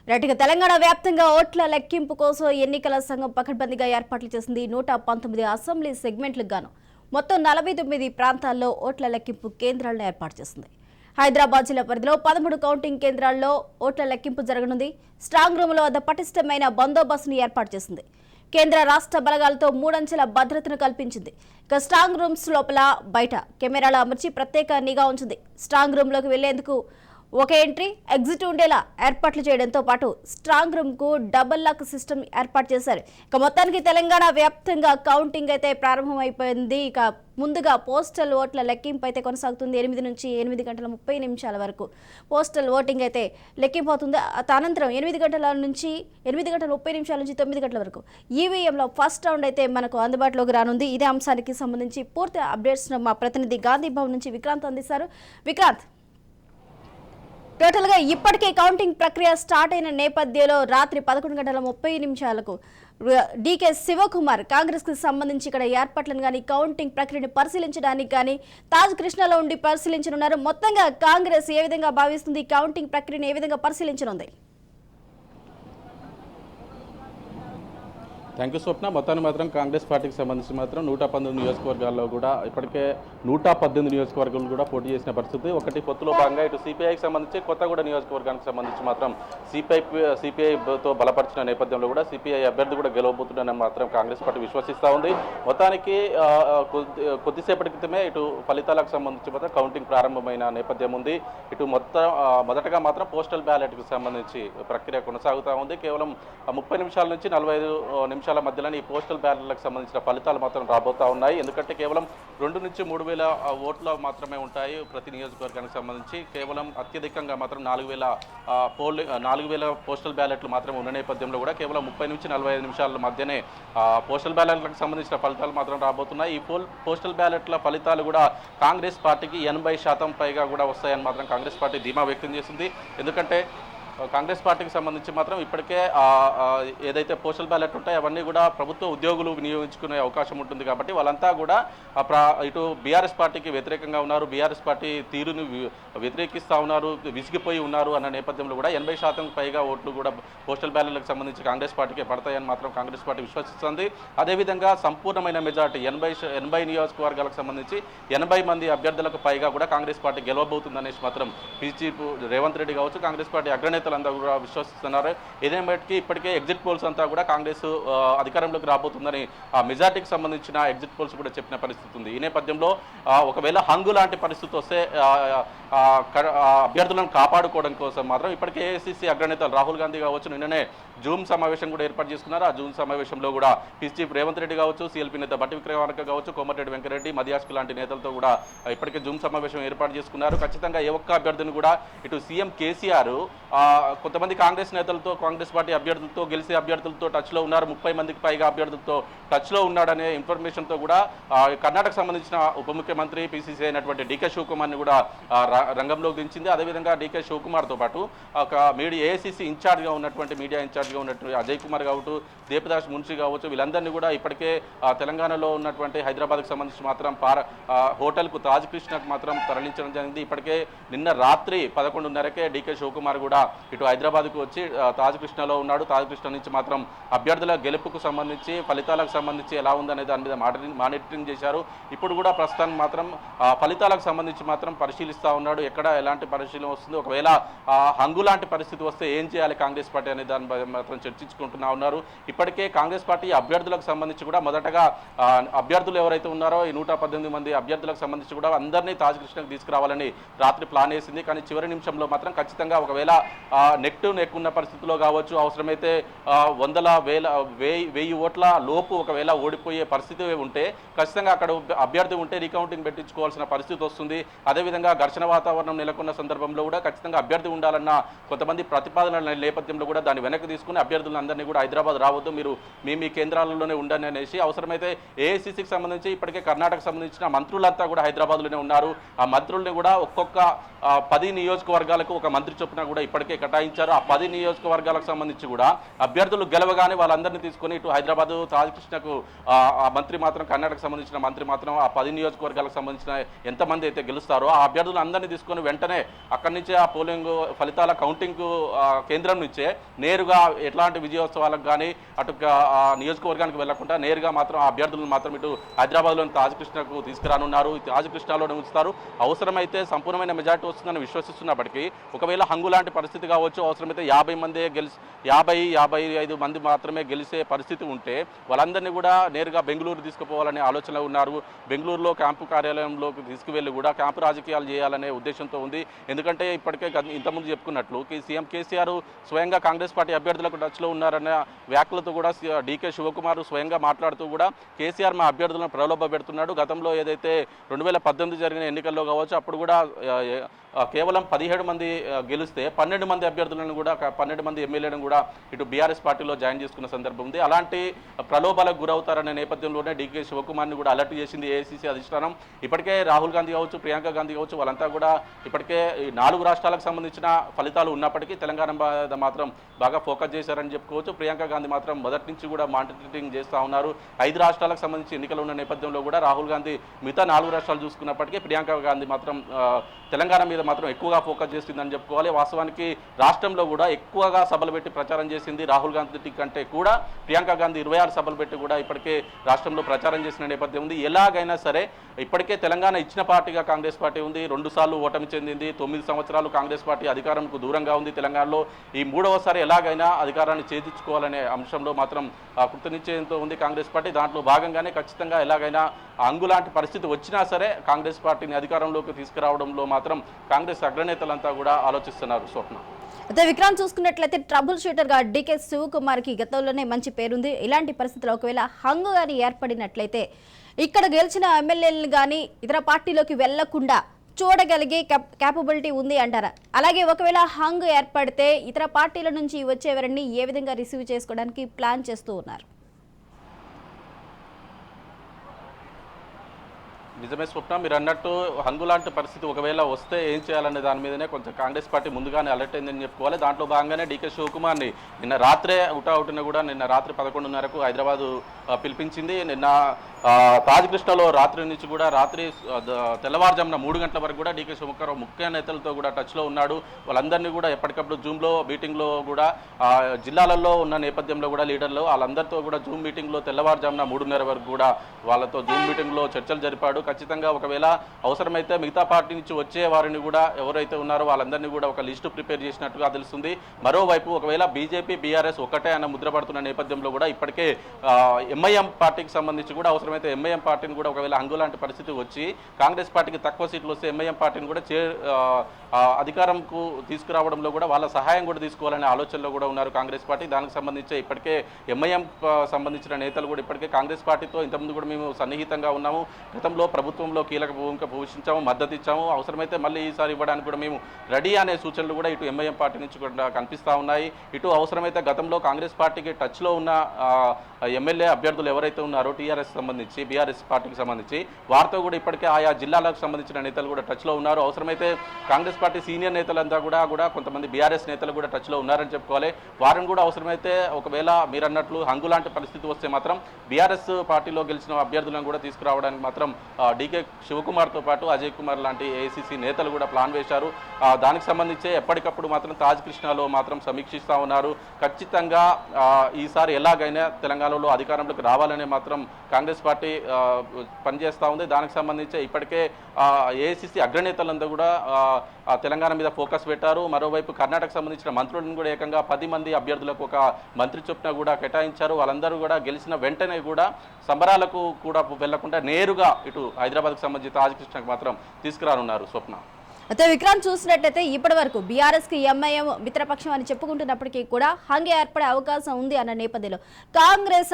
రైట్గా తెలంగాణ వ్యాప్తంగా ఓట్ల లెక్కింపు కోసం ఎన్నికల సంఘం పకడ్బందీగా ఏర్పాట్లు చేసింది. 119 అసెంబ్లీ సెగ్మెంట్లకు గాను మొత్తం 49 ప్రాంతాల్లో ఓట్ల లెక్కింపు కేంద్రాలను ఏర్పాటు చేసింది. హైదరాబాద్ జిల్లా పరిధిలో 13 కౌంటింగ్ కేంద్రాల్లో ఓట్ల లెక్కింపు జరగనుంది. స్ట్రాంగ్ రూమ్లో వద్ద పటిష్టమైన బందోబస్తును ఏర్పాటు చేసింది. కేంద్ర రాష్ట్ర బలగాలతో 3 అంచెల భద్రతను కల్పించింది. ఇక స్ట్రాంగ్ రూమ్స్ లోపల బయట కెమెరాలు అమర్చి ప్రత్యేక నిఘా ఉంచింది. స్ట్రాంగ్ రూమ్లోకి వెళ్లేందుకు ఒక ఎంట్రీ ఎగ్జిట్ ఉండేలా ఏర్పాట్లు చేయడంతో పాటు స్ట్రాంగ్ రూమ్ కు డబుల్ లాక్ సిస్టమ్ ఏర్పాటు చేశారు. ఇక మొత్తానికి తెలంగాణ వ్యాప్తంగా కౌంటింగ్ అయితే ప్రారంభమైపోయింది. ఇక ముందుగా పోస్టల్ ఓట్ల లెక్కింపు అయితే కొనసాగుతుంది. 8 నుంచి 8 గంటల 30 నిమిషాల వరకు పోస్టల్ ఓటింగ్ అయితే లెక్కింపు అవుతుంది. అనంతరం 8 గంటల 30 నిమిషాల నుంచి 9 గంటల వరకు ఈవీఎంలో ఫస్ట్ రౌండ్ అయితే మనకు అందుబాటులోకి రానుంది. ఇదే అంశానికి సంబంధించి పూర్తి అప్డేట్స్ మా ప్రతినిధి గాంధీ భవన్ నుంచి విక్రాంత్ అందిస్తారు. విక్రాంత్, టోటల్గా ఇప్పటికే కౌంటింగ్ ప్రక్రియ స్టార్ట్ అయిన నేపథ్యంలో రాత్రి 11 గంటల 30 నిమిషాలకు డీకే శివకుమార్ కాంగ్రెస్ కి సంబంధించి ఇక్కడ ఏర్పాట్లను కానీ కౌంటింగ్ ప్రక్రియను పరిశీలించడానికి కానీ తాజ్ కృష్ణలో ఉండి పరిశీలించనున్నారు. మొత్తంగా కాంగ్రెస్ ఏ విధంగా భావిస్తుంది, కౌంటింగ్ ప్రక్రియను ఏ విధంగా పరిశీలించనుంది? థ్యాంక్ యూ స్వప్న. మొత్తాన్ని మాత్రం కాంగ్రెస్ పార్టీకి సంబంధించి మాత్రం 119 నియోజకవర్గాల్లో కూడా ఇప్పటికే 118 నియోజకవర్గాలు కూడా పోటీ చేసిన పరిస్థితి. ఒకటి పొత్తులో భాగంగా ఇటు సిపిఐకి సంబంధించి కొత్తగూడ నియోజకవర్గానికి సంబంధించి మాత్రం సిపిఐతో బలపరిచిన నేపథ్యంలో కూడా సిపిఐ అభ్యర్థి కూడా గెలవబోతుందని మాత్రం కాంగ్రెస్ పార్టీ విశ్వసిస్తూ ఉంది. మొత్తానికి కొద్దిసేపటి క్రితమే ఇటు ఫలితాలకు సంబంధించి మాత్రం కౌంటింగ్ ప్రారంభమైన నేపథ్యం ఉంది. ఇటు మొదటగా మాత్రం పోస్టల్ బ్యాలెట్కి సంబంధించి ప్రక్రియ కొనసాగుతూ ఉంది. కేవలం 30 నిమిషాల నుంచి 45 నిమిషాల మధ్యలోనే ఈ పోస్టల్ బ్యాలెట్లకు సంబంధించిన ఫలితాలు మాత్రం రాబోతా ఉన్నాయి. ఎందుకంటే కేవలం 2 నుంచి 3 వేల ఓట్లు మాత్రమే ఉంటాయి ప్రతి నియోజకవర్గానికి సంబంధించి. కేవలం అత్యధికంగా మాత్రం 4,000 పోస్టల్ బ్యాలెట్లు మాత్రమే ఉన్న నేపథ్యంలో కూడా కేవలం 30 నుంచి 45 నిమిషాల మధ్యనే పోస్టల్ బ్యాలెట్లకు సంబంధించిన ఫలితాలు మాత్రం రాబోతున్నాయి. ఈ పోస్టల్ బ్యాలెట్ల ఫలితాలు కూడా కాంగ్రెస్ పార్టీకి 80% పైగా కూడా వస్తాయని మాత్రం కాంగ్రెస్ పార్టీ ధీమా వ్యక్తం చేసింది. ఎందుకంటే కాంగ్రెస్ పార్టీకి సంబంధించి మాత్రం ఇప్పటికే ఏదైతే పోస్టల్ బ్యాలెట్ ఉంటాయో అవన్నీ కూడా ప్రభుత్వ ఉద్యోగులు వినియోగించుకునే అవకాశం ఉంటుంది. కాబట్టి వాళ్ళంతా కూడా ఇటు బీఆర్ఎస్ పార్టీకి వ్యతిరేకంగా ఉన్నారు, బీఆర్ఎస్ పార్టీ తీరును వ్యతిరేకిస్తూ ఉన్నారు, విసిగిపోయి ఉన్నారు అన్న నేపథ్యంలో కూడా 80% పైగా ఓట్లు కూడా పోస్టల్ బ్యాలెట్లకు సంబంధించి కాంగ్రెస్ పార్టీకి పడతాయని మాత్రం కాంగ్రెస్ పార్టీ విశ్వసిస్తుంది. అదేవిధంగా సంపూర్ణమైన మెజార్టీ 80 నియోజకవర్గాలకు సంబంధించి 80 మంది అభ్యర్థులకు పైగా కూడా కాంగ్రెస్ పార్టీ గెలవబోతుందనేసి మాత్రం చీఫ్ రేవంత్ రెడ్డి కావచ్చు, కాంగ్రెస్ పార్టీ అగ్రనేత అందరూ కూడా విశ్వసిస్తున్నారు. ఏదేమైనా ఇప్పటికే ఎగ్జిట్ పోల్స్ అంతా కూడా కాంగ్రెస్ అధికారంలోకి రాబోతుందని ఆ మెజార్టీకి సంబంధించిన ఎగ్జిట్ పోల్స్ కూడా చెప్పిన పరిస్థితి ఉంది. ఈ నేపథ్యంలో ఒకవేళ హంగు లాంటి పరిస్థితి వస్తే అభ్యర్థులను కాపాడుకోవడం కోసం మాత్రం ఇప్పటికే ఏఐసీసీ అగ్రనేతలు రాహుల్ గాంధీ కావచ్చు నిన్ననే జూమ్ సమావేశం కూడా ఏర్పాటు చేసుకున్నారు. ఆ జూమ్ సమావేశంలో కూడా చీఫ్ రేవంత్ రెడ్డి కావచ్చు, సిఎల్పీ నేత బట్టి విక్రమార్క కావచ్చు, కోమటిరెడ్డి వెంకరెడ్డి, మదియాస్కు లాంటి నేతలతో కూడా ఇప్పటికే జూమ్ సమావేశం ఏర్పాటు చేసుకున్నారు. ఖచ్చితంగా ఏ ఒక్క అభ్యర్థిని కూడా ఇటు సీఎం కేసీఆర్ కొంతమంది కాంగ్రెస్ నేతలతో, కాంగ్రెస్ పార్టీ అభ్యర్థులతో, గెలిచే అభ్యర్థులతో టచ్లో ఉన్నారు, 30 మందికి పైగా అభ్యర్థులతో టచ్లో ఉన్నాడనే ఇన్ఫర్మేషన్తో కూడా కర్ణాటక సంబంధించిన ఉప ముఖ్యమంత్రి పిసిసి అయినటువంటి డీకే శివకుమార్ని కూడా రంగంలోకి దించింది. అదేవిధంగా డీకే శివకుమార్తో పాటు ఒక ఏఐసీసీ ఇన్ఛార్జ్గా ఉన్నటువంటి మీడియా ఇన్ఛార్జ్గా ఉన్నటువంటి అజయ్ కుమార్ కావచ్చు, దేపదాస్ మున్షి కావచ్చు, వీళ్ళందరినీ కూడా ఇప్పటికే తెలంగాణలో ఉన్నటువంటి హైదరాబాద్కి సంబంధించి మాత్రం హోటల్కు తాజ్ కృష్ణకు మాత్రం తరలించడం జరిగింది. ఇప్పటికే నిన్న రాత్రి 11:30కే డీకే శివకుమార్ కూడా ఇటు హైదరాబాద్కు వచ్చి తాజ్ కృష్ణలో ఉన్నాడు. తాజ్ కృష్ణ నుంచి మాత్రం అభ్యర్థుల గెలుపుకు సంబంధించి, ఫలితాలకు సంబంధించి ఎలా ఉందనే దాని మీద మానిటరింగ్ చేశారు. ఇప్పుడు కూడా ప్రస్తుతానికి మాత్రం ఫలితాలకు సంబంధించి మాత్రం పరిశీలిస్తూ ఉన్నాడు. ఎక్కడ ఎలాంటి పరిశీలన వస్తుంది, ఒకవేళ హంగు లాంటి పరిస్థితి వస్తే ఏం చేయాలి కాంగ్రెస్ పార్టీ అనే దాని మాత్రం చర్చించుకుంటున్నా ఉన్నారు. ఇప్పటికే కాంగ్రెస్ పార్టీ అభ్యర్థులకు సంబంధించి కూడా మొదటగా అభ్యర్థులు ఎవరైతే ఉన్నారో ఈ 118 మంది అభ్యర్థులకు సంబంధించి కూడా అందరినీ తాజ్ కృష్ణకు తీసుకురావాలని రాత్రి ప్లాన్ వేసింది. కానీ చివరి నిమిషంలో మాత్రం ఖచ్చితంగా ఒకవేళ నెక్ టు నెక్ ఉన్న పరిస్థితుల్లో కావచ్చు, అవసరమైతే 100,000 ఓట్ల లోపు ఒకవేళ ఓడిపోయే పరిస్థితి ఉంటే ఖచ్చితంగా అక్కడ అభ్యర్థి ఉంటే రీకౌంటింగ్ పెట్టించుకోవాల్సిన పరిస్థితి వస్తుంది. అదేవిధంగా ఘర్షణ వాతావరణం నెలకొన్న సందర్భంలో కూడా ఖచ్చితంగా అభ్యర్థి ఉండాలన్న కొంతమంది ప్రతిపాదనల నేపథ్యంలో కూడా దాన్ని వెనక్కి తీసుకుని అభ్యర్థులందరినీ కూడా హైదరాబాద్ రావద్దు, మీరు మీ కేంద్రాలలోనే ఉండండి అనేసి అవసరమైతే ఏఐసీసీకి సంబంధించి ఇప్పటికే కర్ణాటకకు సంబంధించిన మంత్రులంతా కూడా హైదరాబాద్లోనే ఉన్నారు. ఆ మంత్రుల్ని కూడా ఒక్కొక్క 10 నియోజకవర్గాలకు ఒక మంత్రి చొప్పున కూడా ఇప్పటికే కేటాయించారు. ఆ 10 నియోజకవర్గాలకు సంబంధించి కూడా అభ్యర్థులు గెలవగానే వాళ్ళందరినీ తీసుకొని ఇటు హైదరాబాద్ తాజకృష్ణకు ఆ మంత్రి మాత్రం కర్ణాటకకు సంబంధించిన మంత్రి మాత్రం ఆ 10 నియోజకవర్గాలకు సంబంధించిన ఎంతమంది అయితే గెలుస్తారో ఆ అభ్యర్థులు అందరినీ తీసుకొని వెంటనే అక్కడి నుంచే ఆ పోలింగ్ ఫలితాల కౌంటింగ్ కేంద్రం నుంచే నేరుగా ఎట్లాంటి విజయోత్సవాలకు కానీ అటు నియోజకవర్గానికి వెళ్లకుండా నేరుగా మాత్రం ఆ అభ్యర్థులను మాత్రం ఇటు హైదరాబాద్లోని తాజకృష్ణకు తీసుకురానున్నారు. తాజకృష్ణలోనే ఉంచుతారు. అవసరమైతే సంపూర్ణమైన మెజార్టీ వస్తుందని విశ్వసిస్తున్నప్పటికీ ఒకవేళ హంగు లాంటి పరిస్థితి కావచ్చు, అవసరమైతే 50 మంది 55 మంది మాత్రమే గెలిచే పరిస్థితి ఉంటే వాళ్ళందరినీ కూడా నేరుగా బెంగళూరు తీసుకుపోవాలనే ఆలోచనలో ఉన్నారు. బెంగళూరులో క్యాంపు కార్యాలయంలోకి తీసుకువెళ్ళి కూడా క్యాంపు రాజకీయాలు చేయాలనే ఉద్దేశంతో ఉంది. ఎందుకంటే ఇప్పటికే ఇంతకుముందు చెప్పుకున్నట్లు సీఎం కేసీఆర్ స్వయంగా కాంగ్రెస్ పార్టీ అభ్యర్థులకు టచ్లో ఉన్నారన్న వ్యాఖ్యలతో కూడా డీకే శివకుమార్ స్వయంగా మాట్లాడుతూ కూడా కేసీఆర్ మా అభ్యర్థులను ప్రలోభ పెడుతున్నాడు. గతంలో ఏదైతే 2018 జరిగిన ఎన్నికల్లో కావచ్చు అప్పుడు కూడా కేవలం 17 మంది గెలిస్తే 12 మంది అభ్యర్థులను కూడా 12 మంది ఎమ్మెల్యేలను కూడా ఇటు బీఆర్ఎస్ పార్టీలో జాయిన్ చేసుకున్న సందర్భం ఉంది. అలాంటి ప్రలోభాలకు గురవుతారనే నేపథ్యంలోనే డీకే శివకుమార్ని కూడా అలర్ట్ చేసింది ఏఐసీసీ అధిష్టానం. ఇప్పటికే రాహుల్ గాంధీ కావచ్చు, ప్రియాంక గాంధీ కావచ్చు వాళ్ళంతా కూడా ఇప్పటికే ఈ 4 రాష్ట్రాలకు సంబంధించిన ఫలితాలు ఉన్నప్పటికీ తెలంగాణ మీద మాత్రం బాగా ఫోకస్ చేశారని చెప్పుకోవచ్చు. ప్రియాంక గాంధీ మాత్రం మొదటి నుంచి కూడా మానిటరింగ్ చేస్తూ ఉన్నారు. 5 రాష్ట్రాలకు సంబంధించి ఎన్నికలు ఉన్న నేపథ్యంలో కూడా రాహుల్ గాంధీ మిగతా 4 రాష్ట్రాలు చూసుకున్నప్పటికీ ప్రియాంక గాంధీ మాత్రం తెలంగాణ మీద మాత్రం ఎక్కువగా ఫోకస్ చేసిందని చెప్పుకోవాలి. వాస్తవానికి రాష్ట్రంలో కూడా ఎక్కువగా సభలు పెట్టి ప్రచారం చేసింది రాహుల్ గాంధీ కంటే కూడా ప్రియాంక గాంధీ 26 సభలు పెట్టి కూడా ఇప్పటికే రాష్ట్రంలో ప్రచారం చేసిన నేపథ్యం ఉంది. ఎలాగైనా సరే ఇప్పటికే తెలంగాణ ఇచ్చిన పార్టీగా కాంగ్రెస్ పార్టీ ఉంది. 2 సార్లు ఓటమి చెందింది. 9 సంవత్సరాలు కాంగ్రెస్ పార్టీ అధికారంకు దూరంగా ఉంది తెలంగాణలో. ఈ 3వసారి ఎలాగైనా అధికారాన్ని చేజించుకోవాలనే అంశంలో మాత్రం కృతనిశ్చయంతో ఉంది కాంగ్రెస్ పార్టీ. దాంట్లో భాగంగానే ఖచ్చితంగా ఎలాగైనా అంగులాంటి పరిస్థితి వచ్చినా సరే కాంగ్రెస్ పార్టీని అధికారంలోకి తీసుకురావడంలో మాత్రం కాంగ్రెస్ అగ్రనేతలంతా కూడా ఆలోచిస్తున్నారు. స్వప్న అయితే విక్రాంత్ చూసుకున్నట్లయితే ట్రబుల్ షూటర్ గా డీకే శివకుమార్ కి గతంలోనే మంచి పేరుంది. ఇలాంటి పరిస్థితుల్లో ఒకవేళ హంగు గాని ఏర్పడినట్లయితే ఇక్కడ గెలిచిన ఎమ్మెల్యేలను కానీ ఇతర పార్టీలోకి వెళ్లకుండా చూడగలిగే క్యాపబిలిటీ ఉంది అంటారా? అలాగే ఒకవేళ హంగ్ ఏర్పడితే ఇతర పార్టీల నుంచి వచ్చేవారిని ఏ విధంగా రిసీవ్ చేసుకోవడానికి ప్లాన్ చేస్తూ ఉన్నారు? నిజమే స్వప్న, మీరు అన్నట్టు హంగు లాంటి పరిస్థితి ఒకవేళ వస్తే ఏం చేయాలనే దాని మీదనే కొంచెం కాంగ్రెస్ పార్టీ ముందుగానే అలర్ట్ అయిందని చెప్పుకోవాలి. దాంట్లో భాగంగానే డీకే శివకుమార్ని నిన్న రాత్రే అవుట్న కూడా నిన్న రాత్రి 11:30కు హైదరాబాదు పిలిపించింది. నిన్న తాజకృష్ణలో రాత్రి నుంచి కూడా తెల్లవారుజామున 3 గంటల వరకు కూడా డీకే శివకుమార్ ముఖ్య నేతలతో కూడా టచ్లో ఉన్నాడు. వాళ్ళందరినీ కూడా ఎప్పటికప్పుడు జూమ్లో మీటింగ్లో కూడా జిల్లాలలో ఉన్న నేపథ్యంలో కూడా లీడర్లు వాళ్ళందరితో కూడా జూమ్ మీటింగ్లో తెల్లవారుజామున 3:30 వరకు కూడా వాళ్ళతో జూమ్ మీటింగ్లో చర్చలు జరిపాడు. ఖచ్చితంగా ఒకవేళ అవసరమైతే మిగతా పార్టీ నుంచి వచ్చే వారిని కూడా ఎవరైతే ఉన్నారో వాళ్ళందరినీ కూడా ఒక లిస్టు ప్రిపేర్ చేసినట్టుగా తెలుస్తుంది. మరోవైపు ఒకవేళ బీజేపీ బీఆర్ఎస్ ఒకటే అన్న ముద్ర పడుతున్న నేపథ్యంలో కూడా ఇప్పటికే ఎంఐఎం పార్టీకి సంబంధించి కూడా అవసరమైతే ఎంఐఎం పార్టీని కూడా ఒకవేళ హంగు లాంటి పరిస్థితి వచ్చి కాంగ్రెస్ పార్టీకి తక్కువ సీట్లు వస్తే ఎంఐఎం పార్టీని కూడా అధికారంకు తీసుకురావడంలో కూడా వాళ్ళ సహాయం కూడా తీసుకోవాలనే ఆలోచనలో కూడా ఉన్నారు కాంగ్రెస్ పార్టీ. దానికి సంబంధించి ఇప్పటికే ఎంఐఎం సంబంధించిన నేతలు కూడా ఇప్పటికే కాంగ్రెస్ పార్టీతో ఇంతకుముందు కూడా మేము సన్నిహితంగా ఉన్నాము, గతంలో ప్రభుత్వంలో కీలక భూమిక పోషించాము, మద్దతు ఇచ్చాము, అవసరమైతే మళ్ళీ ఈసారి ఇవ్వడానికి కూడా మేము రెడీ అనే సూచనలు కూడా ఇటు ఎంఐఎం పార్టీ నుంచి కూడా కనిపిస్తూ ఉన్నాయి. ఇటు అవసరమైతే గతంలో కాంగ్రెస్ పార్టీకి టచ్లో ఉన్న ఎమ్మెల్యే అభ్యర్థులు ఎవరైతే ఉన్నారో టీఆర్ఎస్ సంబంధించి బీఆర్ఎస్ పార్టీకి సంబంధించి వారితో కూడా ఇప్పటికే ఆయా జిల్లాలకు సంబంధించిన నేతలు కూడా టచ్లో ఉన్నారు. అవసరమైతే కాంగ్రెస్ పార్టీ సీనియర్ నేతలంతా కూడా కొంతమంది బీఆర్ఎస్ నేతలు కూడా టచ్లో ఉన్నారని చెప్పుకోవాలి. వారిని కూడా అవసరమైతే ఒకవేళ మీరు అన్నట్లు హంగు లాంటి పరిస్థితి వస్తే మాత్రం బీఆర్ఎస్ పార్టీలో గెలిచిన అభ్యర్థులను కూడా తీసుకురావడానికి మాత్రం డీకే శివకుమార్తో పాటు అజయ్ కుమార్ లాంటి ఏఐసీసీ నేతలు కూడా ప్లాన్ వేశారు. దానికి సంబంధించి ఎప్పటికప్పుడు మాత్రం తాజకృష్ణలో మాత్రం సమీక్షిస్తూ ఉన్నారు. ఖచ్చితంగా ఈసారి ఎలాగైనా తెలంగాణలో అధికారంలోకి రావాలనే మాత్రం కాంగ్రెస్ పార్టీ పనిచేస్తూ ఉంది. దానికి సంబంధించి ఇప్పటికే ఏఐసీసీ అగ్రనేతలంతా కూడా తెలంగాణ మీద ఫోకస్ పెట్టారు. మరోవైపు కర్ణాటక సంబంధించిన మంత్రులను కూడా ఏకంగా 10 మంది అభ్యర్థులకు ఒక మంత్రి చొప్పున కూడా కేటాయించారు. వాళ్ళందరూ కూడా గెలిచిన వెంటనే కూడా సంబరాలకు కూడా వెళ్లకుండా నేరుగా ఇటు హైదరాబాద్కు సంబంధించి తాజకృష్ణకు మాత్రం తీసుకురానున్నారు. స్వప్న అయితే విక్రాంత్ చూసినట్టయితే ఇప్పటి వరకు బీఆర్ఎస్కి ఎంఐఎం మిత్రపక్షం అని చెప్పుకుంటున్నప్పటికీ కూడా హంగు ఏర్పడే అవకాశం ఉంది అన్న నేపథ్యంలో కాంగ్రెస్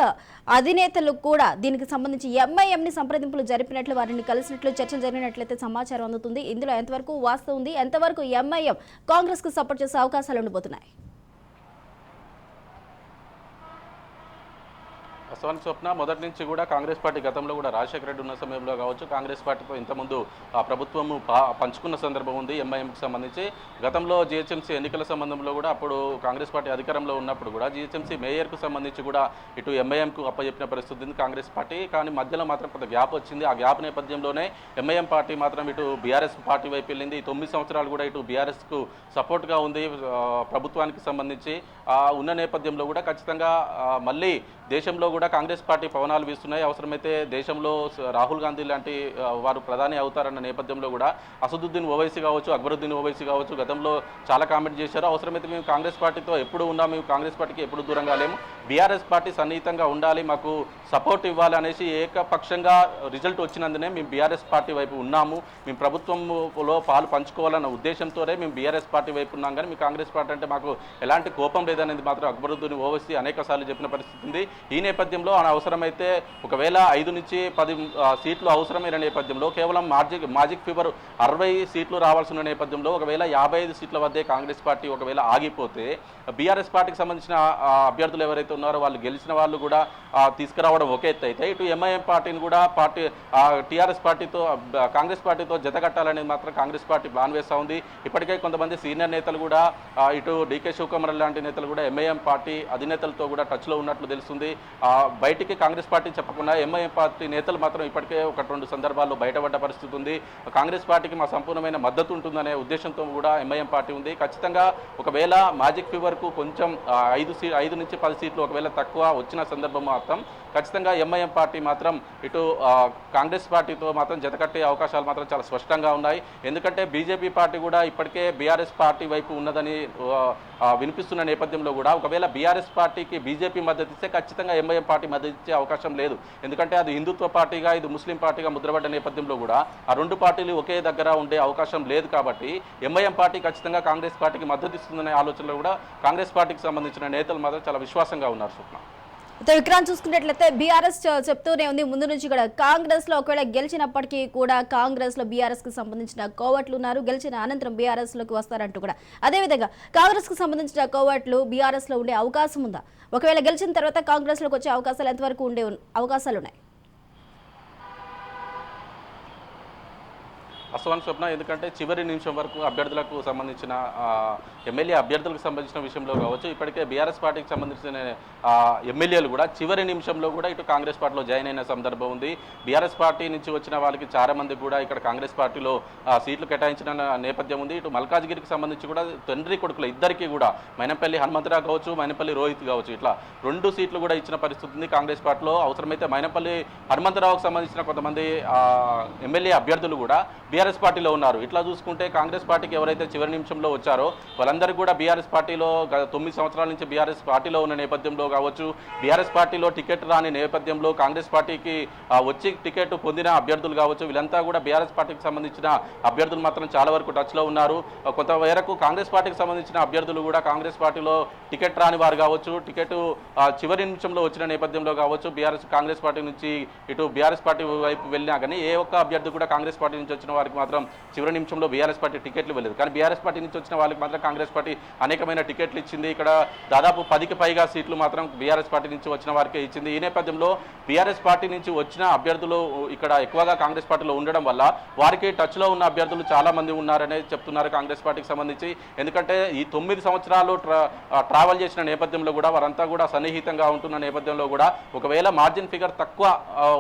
అధినేతలు కూడా దీనికి సంబంధించి ఎంఐఎంని సంప్రదింపులు జరిపినట్లు వారిని కలిసినట్లు చర్చలు జరిగినట్లయితే సమాచారం అందుతుంది. ఇందులో ఎంతవరకు వాస్తవం ఉంది, ఎంతవరకు ఎంఐఎం కాంగ్రెస్కు సపోర్ట్ చేసే అవకాశాలు ఉండబోతున్నాయి? వాస్తవానికి స్వప్న మొదటి నుంచి కూడా కాంగ్రెస్ పార్టీ గతంలో కూడా రాజశేఖర రెడ్డి ఉన్న సమయంలో కావచ్చు కాంగ్రెస్ పార్టీతో ఇంతకుముందు ప్రభుత్వము పంచుకున్న సందర్భం ఉంది ఎంఐఎంకి సంబంధించి. గతంలో జిహెచ్ఎంసీ ఎన్నికల సంబంధంలో కూడా అప్పుడు కాంగ్రెస్ పార్టీ అధికారంలో ఉన్నప్పుడు కూడా జిహెచ్ఎంసీ మేయర్కు సంబంధించి కూడా ఇటు ఎంఐఎంకు అప్పచెప్పిన పరిస్థితి ఉంది కాంగ్రెస్ పార్టీ. కానీ మధ్యలో మాత్రం కొంత గ్యాప్ వచ్చింది. ఆ గ్యాప్ నేపథ్యంలోనే ఎంఐఎం పార్టీ మాత్రం ఇటు బీఆర్ఎస్ పార్టీ వైపు వెళ్ళింది. ఈ 9 సంవత్సరాలు కూడా ఇటు బీఆర్ఎస్కు సపోర్ట్గా ఉంది ప్రభుత్వానికి సంబంధించి. ఉన్న నేపథ్యంలో కూడా ఖచ్చితంగా మళ్ళీ దేశంలో కూడా కాంగ్రెస్ పార్టీ పవనాలు వీస్తున్నాయి. అవసరమైతే దేశంలో రాహుల్ గాంధీ లాంటి వారు ప్రధాని అవుతారన్న నేపథ్యంలో కూడా అసదుద్దీన్ ఓవైసీ కావచ్చు, అక్బరుద్దీన్ ఓవైసీ కావచ్చు గతంలో చాలా కామెంట్ చేశారు. అవసరమైతే మేము కాంగ్రెస్ పార్టీతో ఎప్పుడు ఉన్నాము, మేము కాంగ్రెస్ పార్టీకి ఎప్పుడు దూరంగా లేము, బీఆర్ఎస్ పార్టీ సన్నిహితంగా ఉండాలి, మాకు సపోర్ట్ ఇవ్వాలి అనేసి ఏకపక్షంగా రిజల్ట్ వచ్చినందునే మేము బీఆర్ఎస్ పార్టీ వైపు ఉన్నాము, మేము ప్రభుత్వంలో పాలు పంచుకోవాలన్న ఉద్దేశంతోనే మేము బీఆర్ఎస్ పార్టీ వైపు ఉన్నాం. కానీ మీ కాంగ్రెస్ పార్టీ అంటే మాకు ఎలాంటి కోపం లేదనేది మాత్రం అక్బరుద్దీన్ ఓవైసీ అనేక సార్లు చెప్పిన పరిస్థితి ఉంది. ఈ నేపథ్యంలో అవసరమైతే ఒకవేళ 5 నుంచి 10 సీట్లు అవసరమైన నేపథ్యంలో కేవలం మాజిక్ ఫీవర్ 60 సీట్లు రావాల్సిన నేపథ్యంలో ఒకవేళ 55 సీట్ల వద్దే కాంగ్రెస్ పార్టీ ఒకవేళ ఆగిపోతే బీఆర్ఎస్ పార్టీకి సంబంధించిన అభ్యర్థులు ఎవరైతే ఉన్నారో వాళ్ళు గెలిచిన వాళ్ళు కూడా తీసుకురావడం ఒక ఎత్తు అయితే, ఇటు ఎంఐఎం పార్టీని కూడా టీఆర్ఎస్ పార్టీతో కాంగ్రెస్ పార్టీతో జతకట్టాలనేది మాత్రం కాంగ్రెస్ పార్టీ ప్లాన్ వేస్తూ ఉంది. ఇప్పటికే కొంతమంది సీనియర్ నేతలు కూడా ఇటు డీకే శివకుమార్ లాంటి నేతలు కూడా ఎంఐఎం పార్టీ అధినేతలతో కూడా టచ్లో ఉన్నట్లు తెలుస్తుంది. బయటికి కాంగ్రెస్ పార్టీ చెప్పకుండా ఎంఐఎం పార్టీ నేతలు మాత్రం ఇప్పటికే 1-2 సందర్భాల్లో బయటపడ్డ పరిస్థితి ఉంది. కాంగ్రెస్ పార్టీకి మా సంపూర్ణమైన మద్దతు ఉంటుందనే ఉద్దేశంతో కూడా ఎంఐఎం పార్టీ ఉంది. ఖచ్చితంగా ఒకవేళ మ్యాజిక్ ఫీవర్కు కొంచెం 5 నుంచి 10 సీట్లు ఒకవేళ తక్కువ వచ్చిన సందర్భం మాత్రం ఖచ్చితంగా ఎంఐఎం పార్టీ మాత్రం ఇటు కాంగ్రెస్ పార్టీతో మాత్రం జతకట్టే అవకాశాలు మాత్రం చాలా స్పష్టంగా ఉన్నాయి. ఎందుకంటే బీజేపీ పార్టీ కూడా ఇప్పటికే బీఆర్ఎస్ పార్టీ వైపు ఉన్నదని వినిపిస్తున్న నేపథ్యంలో కూడా ఒకవేళ బీఆర్ఎస్ పార్టీకి బీజేపీ మద్దతు ఇస్తే ఖచ్చితంగా ఎంఐఎం పార్టీ మద్దతు ఇచ్చే అవకాశం లేదు. ఎందుకంటే అది హిందుత్వ పార్టీగా ఇది ముస్లిం పార్టీగా ముద్రపడ్డ నేపథ్యంలో కూడా ఆ 2 పార్టీలు ఒకే దగ్గర ఉండే అవకాశం లేదు. కాబట్టి ఎంఐఎం పార్టీ ఖచ్చితంగా కాంగ్రెస్ పార్టీకి మద్దతు ఇస్తుందనే ఆలోచనలో కూడా కాంగ్రెస్ పార్టీకి సంబంధించిన నేతలు మాత్రం చాలా విశ్వాసంగా ఉన్నారు. స్వప్న విక్రాంత్ చూసుకున్నట్లయితే బీఆర్ఎస్ చెప్తూనే ఉంది ముందు నుంచి కూడా కాంగ్రెస్ లో ఒకవేళ గెలిచినప్పటికీ కూడా కాంగ్రెస్ లో బీఆర్ఎస్ కి సంబంధించిన కోవట్లు ఉన్నారు, గెలిచిన అనంతరం బీఆర్ఎస్ లోకి వస్తారంటూ కూడా. అదేవిధంగా కాంగ్రెస్ కు సంబంధించిన కోవట్లు బీఆర్ఎస్ లో ఉండే అవకాశం ఉందా? ఒకవేళ గెలిచిన తర్వాత కాంగ్రెస్ లోకి వచ్చే అవకాశాలు ఎంతవరకు ఉండే అవకాశాలు ఉన్నాయి? వాస్తవానికి స్వప్న, ఎందుకంటే చివరి నిమిషం వరకు అభ్యర్థులకు సంబంధించిన ఎమ్మెల్యే అభ్యర్థులకు సంబంధించిన విషయంలో కావచ్చు, ఇప్పటికే బీఆర్ఎస్ పార్టీకి సంబంధించిన ఎమ్మెల్యేలు కూడా చివరి నిమిషంలో కూడా ఇటు కాంగ్రెస్ పార్టీలో జాయిన్ అయిన సందర్భం ఉంది. బీఆర్ఎస్ పార్టీ నుంచి వచ్చిన వాళ్ళకి చాలా మంది కూడా ఇక్కడ కాంగ్రెస్ పార్టీలో సీట్లు కేటాయించిన నేపథ్యం ఉంది. ఇటు మల్కాజ్గిరికి సంబంధించి కూడా తండ్రి కొడుకులు ఇద్దరికీ కూడా మైనంపల్లి హనుమంతరావు కావచ్చు, మైనంపల్లి రోహిత్ కావచ్చు, ఇట్లా 2 సీట్లు కూడా ఇచ్చిన పరిస్థితి ఉంది కాంగ్రెస్ పార్టీలో. అవసరమైతే మైనంపల్లి హనుమంతరావుకు సంబంధించిన కొంతమంది ఎమ్మెల్యే అభ్యర్థులు కూడా బీఆర్ఎస్ పార్టీలో ఉన్నారు. ఇట్లా చూసుకుంటే కాంగ్రెస్ పార్టీకి ఎవరైతే చివరి నిమిషంలో వచ్చారో వాళ్ళందరూ కూడా బీఆర్ఎస్ పార్టీలో 9 సంవత్సరాల నుంచి బీఆర్ఎస్ పార్టీలో ఉన్న నేపథ్యంలో కావచ్చు, బీఆర్ఎస్ పార్టీలో టికెట్ రాని నేపథ్యంలో కాంగ్రెస్ పార్టీకి వచ్చి టికెట్ పొందిన అభ్యర్థులు కావచ్చు, వీళ్ళంతా కూడా బీఆర్ఎస్ పార్టీకి సంబంధించిన అభ్యర్థులు మాత్రం చాలా వరకు టచ్లో ఉన్నారు. కొంతవరకు కాంగ్రెస్ పార్టీకి సంబంధించిన అభ్యర్థులు కూడా కాంగ్రెస్ పార్టీలో టికెట్ రాని వారు కావచ్చు, టికెట్ చివరి నిమిషంలో వచ్చిన నేపథ్యంలో కావచ్చు, కాంగ్రెస్ పార్టీ నుంచి ఇటు బీఆర్ఎస్ పార్టీ వైపు వెళ్ళినా కానీ ఏ ఒక్క అభ్యర్థి కూడా కాంగ్రెస్ పార్టీ నుంచి వచ్చిన వారికి మాత్రం చివరి నిమిషంలో బీఆర్ఎస్ పార్టీ టికెట్లు వెళ్ళలేదు. కానీ బీఆర్ఎస్ పార్టీ నుంచి వచ్చిన వాళ్ళకి మాత్రం కాంగ్రెస్ పార్టీ అనేకమైన టికెట్లు ఇచ్చింది. ఇక్కడ దాదాపు 10కి పైగా సీట్లు మాత్రం బీఆర్ఎస్ పార్టీ నుంచి వచ్చిన వారికే ఇచ్చింది. ఈ నేపథ్యంలో బీఆర్ఎస్ పార్టీ నుంచి వచ్చిన అభ్యర్థులు ఇక్కడ ఎక్కువగా కాంగ్రెస్ పార్టీలో ఉండడం వల్ల వారికి టచ్లో ఉన్న అభ్యర్థులు చాలా మంది ఉన్నారనే చెప్తున్నారు కాంగ్రెస్ పార్టీకి సంబంధించి. ఎందుకంటే ఈ 9 సంవత్సరాలు ట్రావెల్ చేసిన నేపథ్యంలో కూడా వారంతా కూడా సన్నిహితంగా ఉంటున్న నేపథ్యంలో కూడా ఒకవేళ మార్జిన్ ఫిగర్ తక్కువ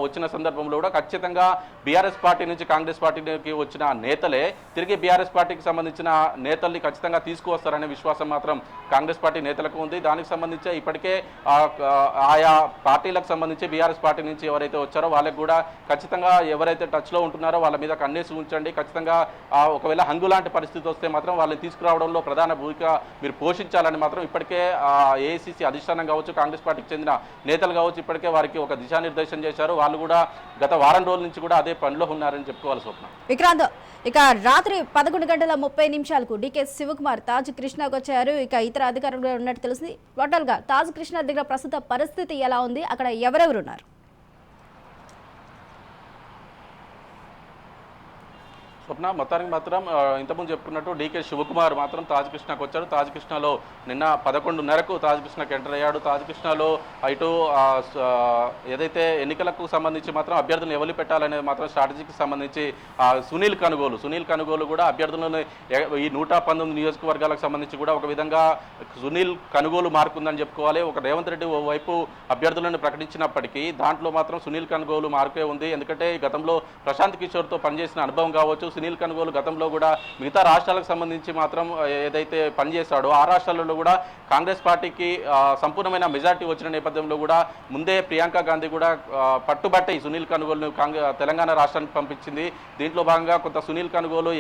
వచ్చిన సందర్భంలో కూడా ఖచ్చితంగా బీఆర్ఎస్ పార్టీ నుంచి కాంగ్రెస్ పార్టీకి వచ్చిన నేతలే తిరిగి బీఆర్ఎస్ పార్టీకి సంబంధించిన నేతల్ని ఖచ్చితంగా తీసుకువస్తారనే విశ్వాసం మాత్రం కాంగ్రెస్ పార్టీ నేతలకు ఉంది. దానికి సంబంధించి ఇప్పటికే ఆయా పార్టీలకు సంబంధించి బీఆర్ఎస్ పార్టీ నుంచి ఎవరైతే వచ్చారో వాళ్ళకి కూడా ఖచ్చితంగా ఎవరైతే టచ్లో ఉంటున్నారో వాళ్ళ మీద కన్నేసి ఉంచండి, ఖచ్చితంగా ఒకవేళ హంగు లాంటి పరిస్థితి వస్తే మాత్రం వాళ్ళని తీసుకురావడంలో ప్రధాన భూమిక మీరు పోషించాలని మాత్రం ఇప్పటికే ఏఐసీసీ అధిష్టానం కావచ్చు, కాంగ్రెస్ పార్టీకి చెందిన నేతలు కావచ్చు ఇప్పటికే వారికి ఒక దిశానిర్దేశం చేశారు. వాళ్ళు కూడా గత వారం రోజుల నుంచి కూడా అదే పనిలో ఉన్నారని చెప్పుకోవాలి. స్వప్న విక్రాంత్, ఇక రాత్రి 11:30 డీకే శివకుమార్ తాజ్ కృష్ణకు వచ్చారు. ఇక ఇతర అధికారులు ఉన్నట్టు తెలిసింది. టోటల్ గా తాజ్ కృష్ణ దగ్గర ప్రస్తుత పరిస్థితి ఎలా ఉంది, అక్కడ ఎవరెవరు ఉన్నారు? స్వప్న మొత్తానికి మాత్రం ఇంతకుముందు చెప్పుకున్నట్టు డీకే శివకుమార్ మాత్రం తాజకృష్ణకు వచ్చాడు. తాజకృష్ణలో నిన్న 11:30కు తాజకృష్ణకు ఎంటర్ అయ్యాడు. తాజకృష్ణలో ఇటు ఏదైతే ఎన్నికలకు సంబంధించి మాత్రం అభ్యర్థులను ఎవరు పెట్టాలనేది మాత్రం స్ట్రాటజీకి సంబంధించి సునీల్ కనుగోలు కూడా అభ్యర్థులను ఈ 119 నియోజకవర్గాలకు సంబంధించి కూడా ఒక విధంగా సునీల్ కనుగోలు మార్కుందని చెప్పుకోవాలి. ఒక రేవంత్ రెడ్డి వైపు అభ్యర్థులను ప్రకటించినప్పటికీ దాంట్లో మాత్రం సునీల్ కనుగోలు మార్కే ఉంది. ఎందుకంటే గతంలో ప్రశాంత్ కిషోర్తో పనిచేసిన అనుభవం కావచ్చు, సునీల్ కనుగోలు గతంలో కూడా మిగతా రాష్ట్రాలకు సంబంధించి మాత్రం ఏదైతే పనిచేశాడో ఆ రాష్ట్రాలలో కూడా కాంగ్రెస్ పార్టీకి సంపూర్ణమైన మెజార్టీ వచ్చిన నేపథ్యంలో కూడా ముందే ప్రియాంక గాంధీ కూడా పట్టుబట్టి సునీల్ కనుగోలును తెలంగాణ రాష్ట్రానికి పంపించింది. దీంట్లో భాగంగా కొంత సునీల్ కనుగోలు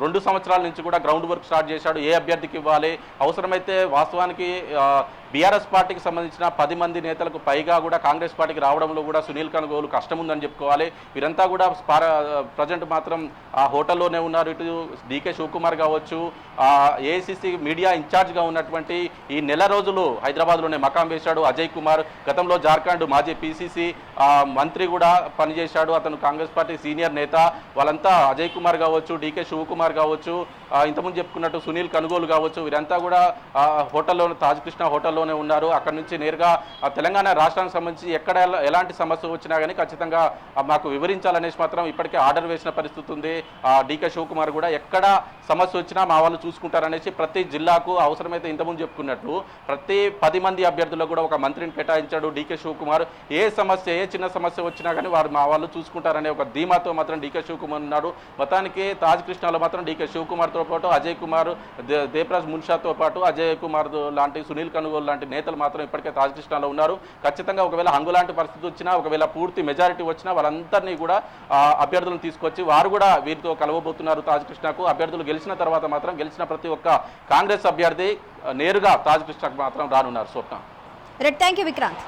2 సంవత్సరాల నుంచి కూడా గ్రౌండ్ వర్క్ స్టార్ట్ చేశాడు. ఏ అభ్యర్థికి ఇవ్వాలి, అవసరమైతే వాస్తవానికి బీఆర్ఎస్ పార్టీకి సంబంధించిన 10 మంది నేతలకు పైగా కూడా కాంగ్రెస్ పార్టీకి రావడంలో కూడా సునీల్ కనుగోలు కష్టం ఉందని చెప్పుకోవాలి. వీరంతా కూడా ప్రజెంట్ మాత్రం ఆ హోటల్లోనే ఉన్నారు. ఇటు డీకే శివకుమార్ కావచ్చు, ఏఐసిసి మీడియా ఇన్ఛార్జ్గా ఉన్నటువంటి ఈ నెల రోజులు హైదరాబాద్లోనే మకాం వేశాడు అజయ్ కుమార్. గతంలో జార్ఖండ్ మాజీ పిసిసి మంత్రి కూడా పనిచేశాడు. అతను కాంగ్రెస్ పార్టీ సీనియర్ నేత. వాళ్ళంతా అజయ్ కుమార్ కావచ్చు, డీకే శివకుమార్ కావచ్చు, ఇంతకుముందు చెప్పుకున్నట్టు సునీల్ కనుగోలు కావచ్చు, వీరంతా కూడా హోటల్లోనే తాజకృష్ణ హోటల్లోనే ఉన్నారు. అక్కడ నుంచి నేరుగా తెలంగాణ రాష్ట్రానికి సంబంధించి ఎక్కడ ఎలాంటి సమస్య వచ్చినా కానీ ఖచ్చితంగా మాకు వివరించాలనేసి మాత్రం ఇప్పటికే ఆర్డర్ వేసిన పరిస్థితి ఉంది. డీకే శివకుమార్ కూడా ఎక్కడ సమస్య వచ్చినా మా వాళ్ళు చూసుకుంటారనేసి ప్రతి జిల్లాకు అవసరమైతే ఇంతకుముందు చెప్పుకున్నట్లు ప్రతి 10 మంది అభ్యర్థులకు కూడా ఒక మంత్రిని కేటాయించాడు డీకే శివకుమార్. ఏ చిన్న సమస్య వచ్చినా కానీ మా వాళ్ళు చూసుకుంటారనే ఒక ధీమాతో మాత్రం డీకే శివకుమార్ ఉన్నాడు. మొత్తానికి తాజకృష్ణలో మాత్రం డీకే శివకుమార్తో పాటు అజయ్ కుమార్, దేవరాజ్ మున్షాతో పాటు అజయ్ కుమార్ లాంటి సునీల్ కనుగోలు లాంటి నేతలు మాత్రం ఇప్పటికే తాజకృష్ణలో ఉన్నారు. ఖచ్చితంగా ఒకవేళ హంగు లాంటి పరిస్థితి వచ్చినా, ఒకవేళ పూర్తి మెజారిటీ వచ్చినా వాళ్ళందరినీ కూడా అభ్యర్థులను తీసుకొచ్చి వారు కూడా వీరితో కలవబోతున్నారు తాజకృష్ణకు. అభ్యర్థులు గెలిచిన తర్వాత మాత్రం గెలిచిన ప్రతి ఒక్క కాంగ్రెస్ అభ్యర్థి నేరుగా తాజకృష్ణకు మాత్రం రానున్నారు. స్వప్న. Thank you Vikrant.